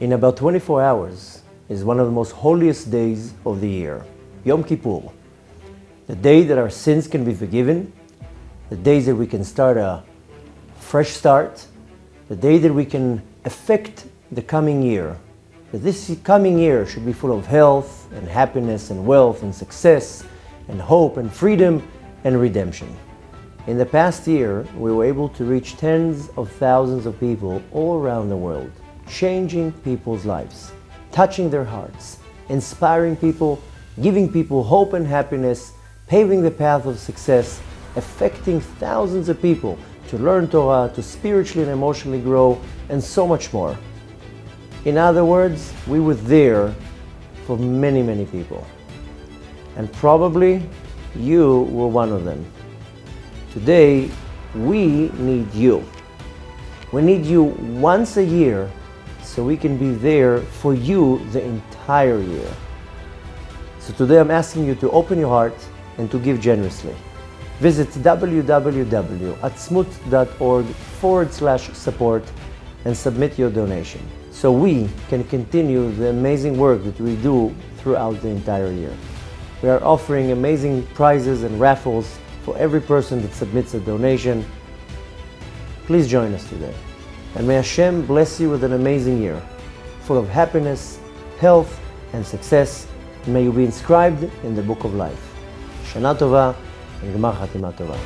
In about 24 hours is one of the most holiest days of the year, Yom Kippur, the day that our sins can be forgiven, the days that we can start a fresh start, the day that we can affect the coming year. That this coming year should be full of health and happiness and wealth and success and hope and freedom and redemption. In the past year, we were able to reach tens of thousands of people all around the world, changing people's lives, touching their hearts, inspiring people, giving people hope and happiness, paving the path of success, affecting thousands of people to learn Torah, to spiritually and emotionally grow, and so much more. In other words, we were there for many, many people. And probably you were one of them. Today, we need you. We need you once a year so we can be there for you the entire year. So today I'm asking you to open your heart and to give generously. Visit www.atzmut.org/support and submit your donation so we can continue the amazing work that we do throughout the entire year. We are offering amazing prizes and raffles for every person that submits a donation. Please join us today. And may Hashem bless you with an amazing year, full of happiness, health, and success. And may you be inscribed in the Book of Life. Shana Tova and Gemar Chatima Tova.